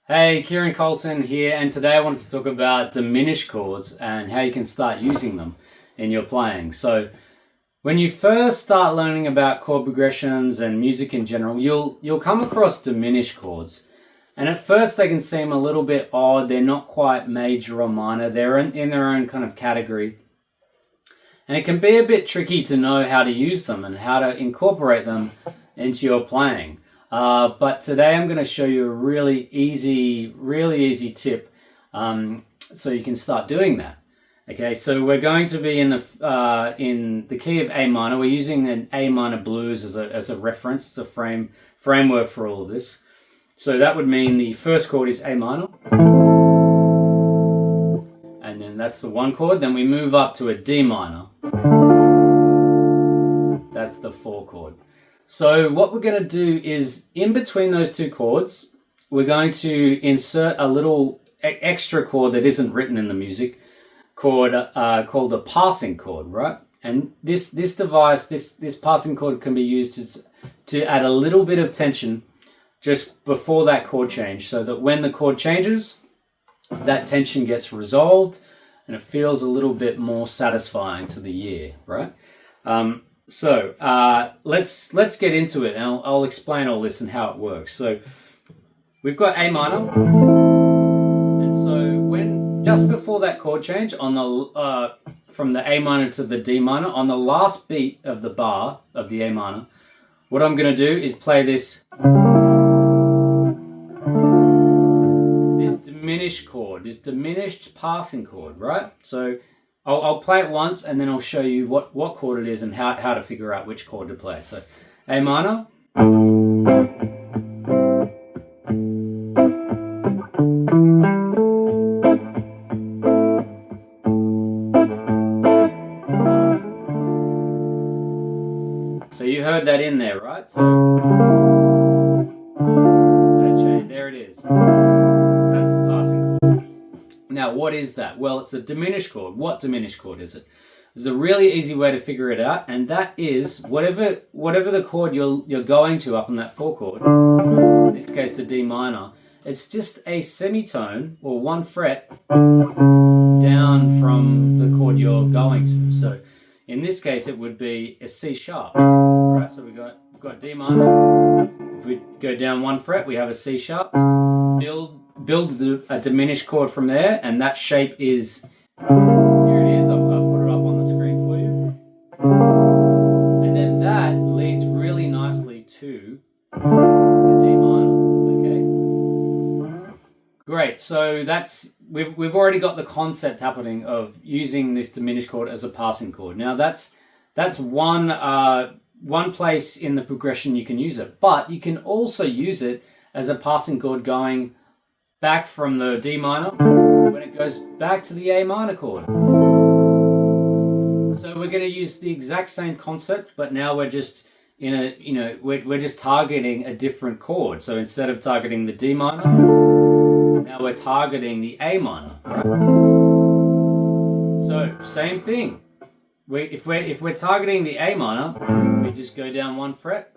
Hey, Kieran Colton here, and today I wanted to talk about diminished chords and how you can start using them in your playing. So, when you first start learning about chord progressions and music in general, you'll come across diminished chords. And at first they can seem a little bit odd, they're not quite major or minor, they're in their own kind of category. And it can be a bit tricky to know how to use them and how to incorporate them into your playing. But today I'm going to show you a really easy tip so you can start doing that. Okay, so we're going to be in the key of A minor. We're using an A minor blues as a reference. It's a framework for all of this. So that would mean the first chord is A minor. And then that's the one chord. Then we move up to a D minor. That's the 4 chord. So what we're going to do is, in between those two chords, we're going to insert a little extra chord that isn't written in the music called a passing chord, right? And this device, this passing chord can be used to add a little bit of tension just before that chord change, so that when the chord changes, that tension gets resolved and it feels a little bit more satisfying to the ear, right? So let's get into it, and I'll explain all this and how it works. So we've got A minor, and so when just before that chord change on the from the A minor to the D minor, on the last beat of the bar of the A minor, what I'm going to do is play this diminished chord, this diminished passing chord, right? So I'll play it once and then I'll show you what chord it is and how to figure out which chord to play. So A minor. So you heard that in there, right? So that change, there it is. That's the passing chord. Now, what is that? Well, it's a diminished chord. What diminished chord is it? There's a really easy way to figure it out, and that is whatever the chord you're going to up on that 4 chord, in this case the D minor, it's just a semitone or 1 fret down from the chord you're going to. So in this case it would be a C sharp, right? So we've got D minor. If we go down 1 fret, we have a C sharp. Build a diminished chord from there, and that shape is, here it is, I'll put it up on the screen for you. And then that leads really nicely to the D minor, okay? Great, so we've already got the concept happening of using this diminished chord as a passing chord. Now that's one place in the progression you can use it, but you can also use it as a passing chord going back from the D minor when it goes back to the A minor chord. So we're going to use the exact same concept, but now we're just we're just targeting a different chord. So instead of targeting the D minor, now we're targeting the A minor. Right? So same thing. If we're targeting the A minor, we just go down 1 fret,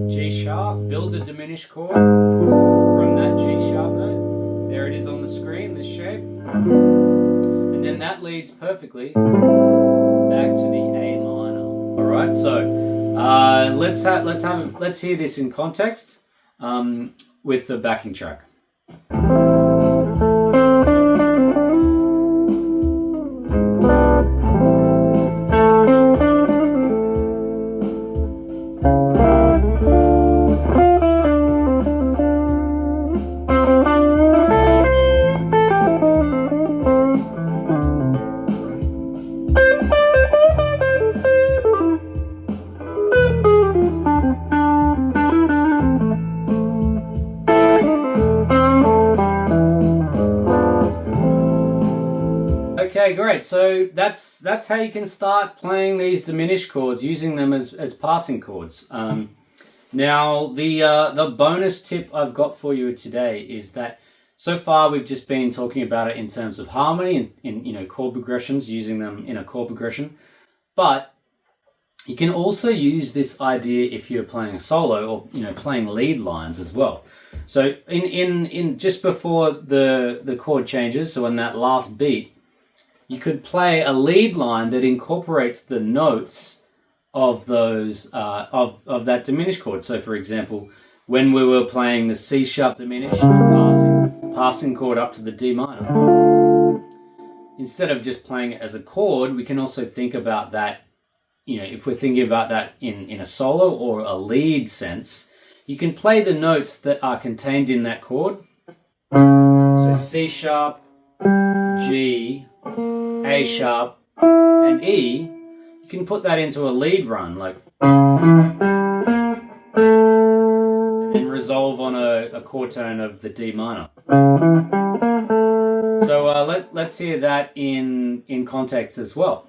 G sharp, build a diminished chord from that G sharp note. There it is on the screen, this shape. And then that leads perfectly back to the A minor. All right, so let's hear this in context with the backing track. Okay, great. So that's how you can start playing these diminished chords, using them as passing chords. Now, the bonus tip I've got for you today is that so far we've just been talking about it in terms of harmony and in chord progressions, using them in a chord progression. But You can also use this idea if you're playing a solo or playing lead lines as well. So in just before the chord changes, so on that last beat, you could play a lead line that incorporates the notes of those of that diminished chord. So for example, when we were playing the C sharp diminished passing chord up to the D minor, instead of just playing it as a chord, we can also think about that. If we're thinking about that in a solo or a lead sense, you can play the notes that are contained in that chord. So C sharp, G, A sharp, and E, you can put that into a lead run, like, and then resolve on a chord tone of the D minor. So let's hear that in context as well.